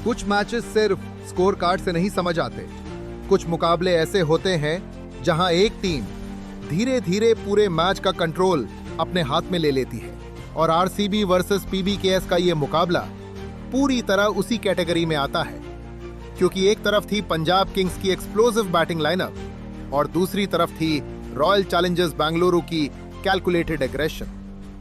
कुछ मैचेस सिर्फ score card से नहीं समझ आते। कुछ मुकाबले ऐसे होते हैं जहां एक टीम धीरे धीरे पूरे मैच का कंट्रोल अपने हाथ में ले लेती है, और आरसीबी वर्सेस पीबीकेएस का ये मुकाबला पूरी तरह उसी कैटेगरी में आता है, क्योंकि एक तरफ थी पंजाब किंग्स की एक्सप्लोसिव बैटिंग लाइनअप और दूसरी तरफ थी रॉयल चैलेंजर्स बेंगलुरु की कैलकुलेटेड एग्रेशन।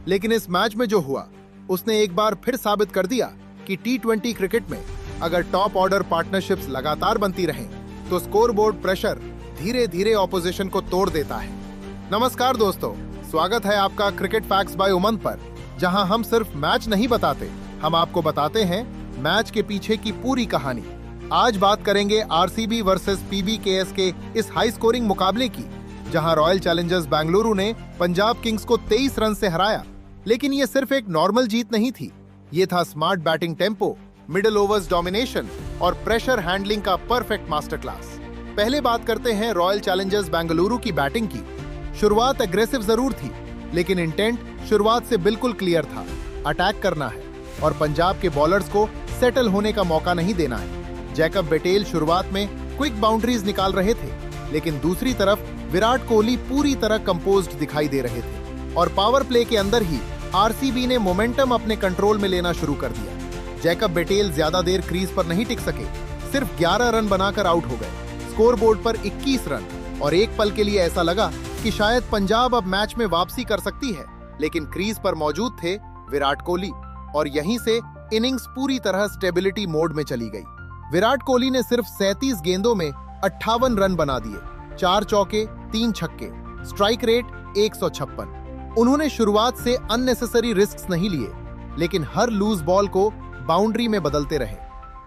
लेकिन इस मैच में जो हुआ उसने एक बार फिर साबित कर दिया कि टी20 क्रिकेट में अगर टॉप ऑर्डर पार्टनरशिप्स लगातार बनती रहें तो स्कोरबोर्ड प्रेशर धीरे धीरे ऑपोजिशन को तोड़ देता है। नमस्कार दोस्तों, स्वागत है आपका क्रिकेट फैक्ट्स बाय उमंग पर, जहां हम सिर्फ मैच नहीं बताते, हम आपको बताते हैं मैच के पीछे की पूरी कहानी। आज बात करेंगे आरसीबी वर्सेस पीबीकेएस के इस हाई स्कोरिंग मुकाबले की, जहां रॉयल चैलेंजर्स बेंगलुरु ने पंजाब किंग्स को 23 रन से हराया। लेकिन ये सिर्फ एक नॉर्मल जीत नहीं थी, ये था smart batting tempo, middle overs domination और प्रेशर हैंडलिंग का परफेक्ट मास्टर क्लास। पहले बात करते हैं रॉयल चैलेंजर्स बेंगलुरु की बैटिंग की। शुरुआत एग्रेसिव जरूर थी, लेकिन इंटेंट शुरुआत से बिल्कुल क्लियर था, अटैक करना है और पंजाब के बॉलर्स को सेटल होने का मौका नहीं देना है। जैकब बेटेल शुरुआत में क्विक बाउंड्रीज निकाल रहे थे, लेकिन दूसरी तरफ विराट कोहली पूरी तरह कंपोज्ड दिखाई दे रहे थे और पावर प्ले के अंदर ही आरसीबी ने मोमेंटम अपने कंट्रोल में लेना शुरू कर दिया। जैकब बेटेल ज्यादा देर क्रीज पर नहीं टिक सके, सिर्फ 11 रन बनाकर आउट हो गए। स्कोरबोर्ड पर 21 रन और एक पल के लिए ऐसा लगा कि शायद पंजाब अब मैच में वापसी कर सकती है, लेकिन क्रीज पर मौजूद थे विराट कोहली और यहीं से इनिंग्स पूरी तरह स्टेबिलिटी मोड में चली गई। विराट कोहली ने सिर्फ 37 गेंदों में 58 रन बना दिए, 4 चौके 3 छक्के, स्ट्राइक रेट 156। उन्होंने शुरुआत से अननेसेसरी रिस्क्स नहीं लिए, लेकिन हर लूज बॉल को बाउंड्री में बदलते रहे।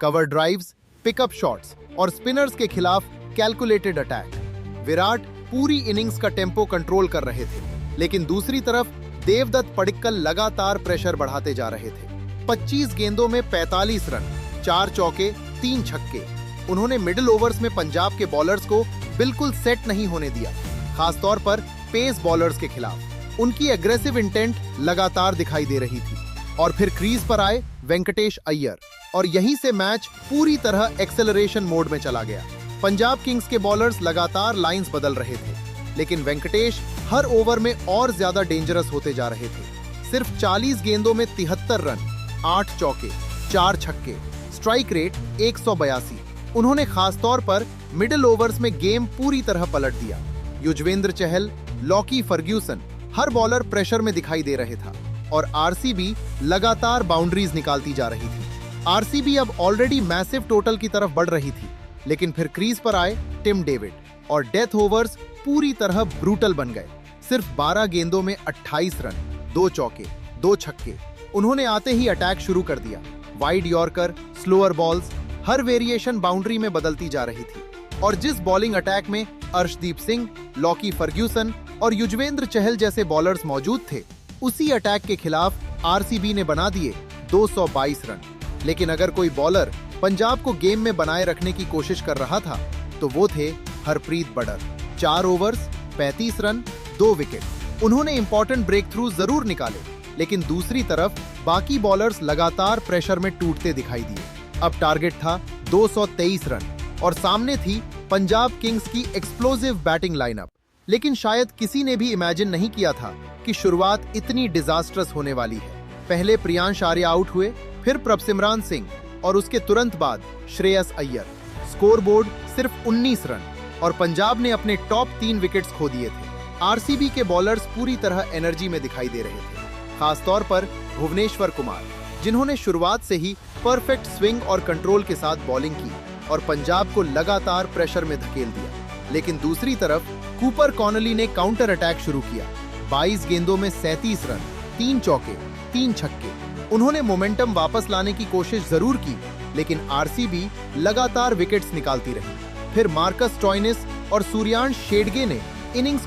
कवर ड्राइव्स, पिकअप शॉट्स और स्पिनर्स के खिलाफ कैलकुलेटेड अटैक। विराट पूरी इनिंग्स का टेम्पो कंट्रोल कर रहे थे, लेकिन दूसरी तरफ देवदत्त पडिक्कल लगातार प्रेशर बढ़ाते जा रहे थे। 25 गेंदों में 45 रन, 4 चौके 3 छक्के। उन्होंने मिडिल ओवर्स में पंजाब के बॉलर्स को बिल्कुल सेट नहीं होने दिया, खासतौर पर पेस बॉलर्स के खिलाफ। उनकी एग्रेसिव इंटेंट लगातार दिखाई दे रही थी। और फिर क्रीज पर आए वेंकटेश अय्यर और यहीं से मैच पूरी तरह एक्सेलरेशन मोड में चला गया। पंजाब किंग्स के बॉलर्स लगातार लाइंस बदल रहे थे, लेकिन वेंकटेश हर ओवर में और ज्यादा डेंजरस होते जा रहे थे। सिर्फ 40 गेंदों में 73 रन, 8 चौके 4 छक्के, स्ट्राइक रेट 182। उन्होंने खासतौर पर मिडिल ओवर्स में गेम पूरी तरह पलट दिया। युजवेंद्र चहल, लॉकी फर्ग्यूसन, हर बॉलर प्रेशर में दिखाई दे रहे था और आरसीबी लगातार बाउंड्रीज निकालती जा रही थी। आरसीबी अब ऑलरेडी मैसिव टोटल की तरफ बढ़ रही थी, लेकिन फिर क्रीज पर आए टिम डेविड और डेथ ओवर्स पूरी तरह ब्रूटल बन गए। सिर्फ 12 गेंदों में 28 रन, 2 चौके 2 छक्के। उन्होंने आते ही अटैक शुरू कर दिया। वाइड यॉर्कर, स्लोअर बॉल्स, हर वेरिएशन बाउंड्री में बदलती जा रही थी। और जिस बॉलिंग अटैक में अर्शदीप सिंह, लॉकी फर्ग्यूसन और युजवेंद्र चहल जैसे बॉलर्स मौजूद थे, उसी अटैक के खिलाफ आरसीबी ने बना दिए 222 रन। लेकिन अगर कोई बॉलर पंजाब को गेम में बनाए रखने की कोशिश कर रहा था तो वो थे हरप्रीत बड़र। 4 overs 35 run, 2 wicket. उन्होंने इंपॉर्टेंट ब्रेक थ्रू जरूर निकाले, लेकिन दूसरी तरफ बाकी बॉलर्स लगातार प्रेशर में टूटते दिखाई दिए। अब टारगेट था 223 रन और सामने थी पंजाब किंग्स की एक्सप्लोसिव बैटिंग लाइनअप। लेकिन शायद किसी ने भी इमेजिन नहीं किया था कि शुरुआत इतनी डिजास्ट्रस होने वाली है। पहले प्रियांश आर्या आउट हुए, फिर प्रभसिमरान सिंह और उसके तुरंत बाद श्रेयस अय्यर। स्कोरबोर्ड सिर्फ 19 रन और पंजाब ने अपने टॉप 3 विकेट्स खो दिए थे। आरसीबी के बॉलर्स पूरी तरह एनर्जी में दिखाई दे रहे थे, खासतौर पर भुवनेश्वर कुमार, जिन्होंने शुरुआत से ही परफेक्ट स्विंग और कंट्रोल के साथ बॉलिंग की और पंजाब को लगातार प्रेशर में धकेल दिया। लेकिन दूसरी तरफ कूपर कॉनली ने काउंटर अटैक शुरू किया। 22 गेंदों में 37 रन, 3 चौके 3 छक्के। उन्होंने मोमेंटम वापस लाने की कोशिश जरूर की, लेकिन आरसीबी लगातार विकेट्स निकालती रही। फिर मार्कस स्टॉइनिस और सूर्यांश शेडगे ने इनिंग्स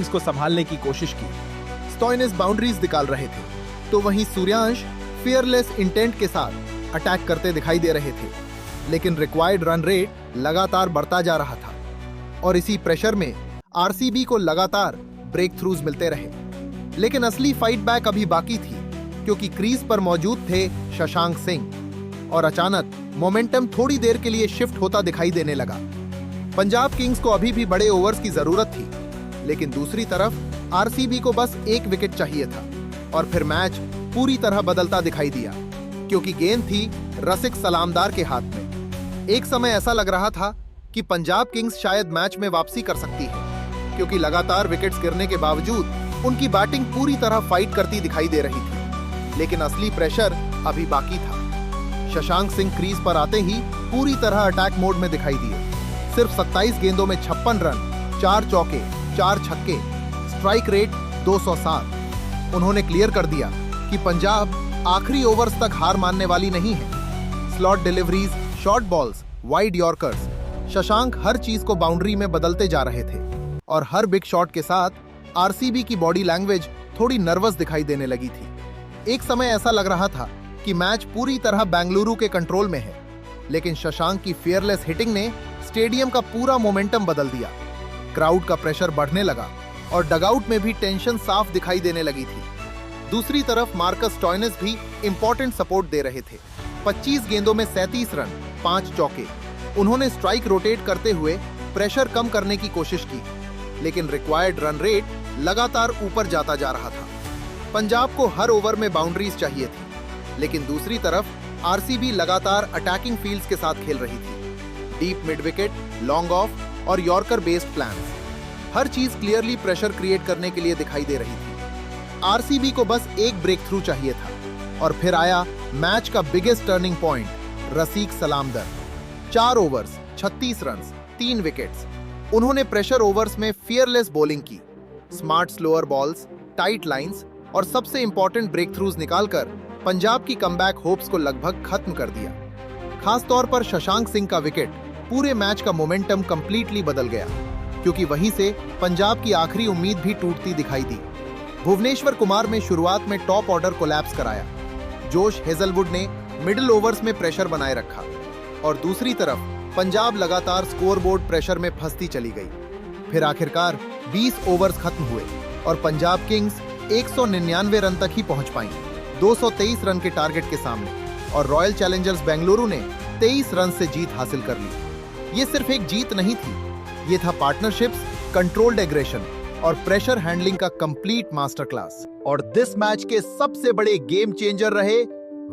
को संभालने की कोशिश की। स्टॉइनिस बाउंड्रीज निकाल रहे थे, तो वहीं सूर्यांश फियरलेस इंटेंट के साथ अटैक करते दिखाई दे रहे थे। लेकिन रिक्वायर्ड रन रेट लगातार बढ़ता जा रहा था और इसी प्रेशर में आरसीबी को लगातार ब्रेक थ्रूज मिलते रहे। लेकिन असली फाइट बैक अभी बाकी थी, क्योंकि क्रीज पर मौजूद थे शशांक सिंह और अचानक मोमेंटम थोड़ी देर के लिए शिफ्ट होता दिखाई देने लगा। पंजाब किंग्स को अभी भी बड़े ओवर्स की जरूरत थी, लेकिन दूसरी तरफ आरसीबी को बस एक विकेट चाहिए था और फिर मैच पूरी तरह बदलता दिखाई दिया, क्योंकि गेंद थी रसिक सलामदार के हाथ में। एक समय ऐसा लग रहा था कि पंजाब किंग्स शायद मैच में वापसी कर सकती है, क्योंकि लगातार विकेट्स गिरने के बावजूद उनकी बैटिंग पूरी तरह फाइट करती दिखाई दे रही थी। लेकिन असली प्रेशर अभी बाकी था। शशांक सिंह क्रीज पर आते ही पूरी तरह अटैक मोड में दिखाई दिए। सिर्फ 27 गेंदों में 56 रन, 4 चौके, 4 छक्के, स्ट्राइक रेट 207। उन्होंने क्लियर कर दिया कि पंजाब आखिरी ओवर्स तक हार मानने वाली नहीं है। Slot deliveries, short balls, wide yorkers, Shashank हर चीज को बाउंड्री में बदलते जा रहे थे और हर बिग शॉट के साथ आरसीबी की बॉडी लैंग्वेज थोड़ी नर्वस दिखाई देने लगी थी। एक समय ऐसा लग रहा था कि मैच पूरी तरह बेंगलुरु के कंट्रोल में है, लेकिन शशांक की फियरलेस हिटिंग ने स्टेडियम का पूरा मोमेंटम बदल दिया। क्राउड का प्रेशर बढ़ने लगा और डगआउट में भी टेंशन साफ दिखाई देने लगी थी। दूसरी तरफ मार्कस स्टोइनिस भी इंपॉर्टेंट सपोर्ट दे रहे थे। 25 गेंदों में 37 रन, 5 चौके। उन्होंने स्ट्राइक रोटेट करते हुए प्रेशर कम करने की कोशिश की, लेकिन रिक्वायर्ड रन रेट लगातार ऊपर जाता जा रहा था। पंजाब को हर ओवर में बाउंड्रीज चाहिए थी, लेकिन दूसरी तरफ आरसीबी लगातार अटैकिंग फील्ड्स के साथ खेल रही थी। Deep mid wicket, long off और यॉर्कर बेस्ड प्लान्स, हर चीज क्लियरली प्रेशर क्रिएट करने के लिए दिखाई दे रही थी। आरसीबी को बस एक ब्रेक थ्रू चाहिए था और फिर आया मैच का बिगेस्ट टर्निंग पॉइंट, रसिक सलामदर। 4 ओवर्स, 36 रन, 3 विकेट्स। उन्होंने प्रेशर ओवर्स में फियरलेस बॉलिंग की, smart slower balls, tight lines और सबसे इंपॉर्टेंट ब्रेक थ्रूज निकालकर पंजाब की कमबैक होप्स को लगभग खत्म कर दिया। खास तौर पर शशांक सिंह का विकेट पूरे मैच का मोमेंटम कंप्लीटली बदल गया, क्योंकि वहीं से पंजाब की आखिरी उम्मीद भी टूटती दिखाई दी। भुवनेश्वर कुमार में शुरुआत में टॉप ऑर्डर कोलैप्स कराया। जोश हेजलवुड ने मिडिल ओवर्स में प्रेशर बनाए रखा और दूसरी तरफ पंजाब लगातार स्कोरबोर्ड प्रेशर में फंसती चली गई। फिर आखिरकार 20 ओवर्स खत्म हुए और पंजाब किंग्स 199 रन तक ही पहुंच पाई, 223 रन के टारगेट के सामने, और रॉयल चैलेंजर्स बेंगलुरु ने 23 रन से जीत हासिल कर ली। ये सिर्फ एक जीत नहीं थी, ये था पार्टनरशिप्स, कंट्रोल्ड एग्रेशन और प्रेशर हैंडलिंग का कंप्लीट मास्टर क्लास। और दिस मैच के सबसे बड़े गेम चेंजर रहे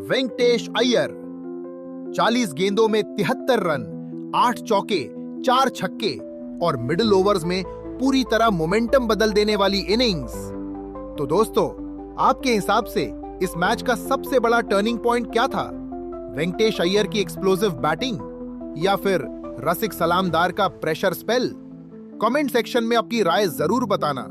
वेंकटेश अय्यर। 40 गेंदों में 73 रन, 8 चौके, 4 छक्के और मिडिल ओवर्स में पूरी तरह मोमेंटम बदल देने वाली इनिंग्स। तो दोस्तों, आपके हिसाब से इस मैच का सबसे बड़ा टर्निंग पॉइंट क्या था? वेंकटेश अय्यर की एक्सप्लोसिव बैटिंग या फिर रसिक सलामदार का प्रेशर स्पेल? कमेंट सेक्शन में अपनी राय जरूर बताना।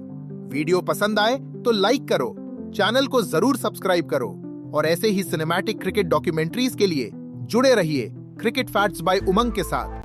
वीडियो पसंद आए तो लाइक करो, चैनल को जरूर सब्सक्राइब करो और ऐसे ही सिनेमैटिक क्रिकेट डॉक्यूमेंट्रीज के लिए जुड़े रहिए क्रिकेट फैक्ट्स बाय उमंग के साथ।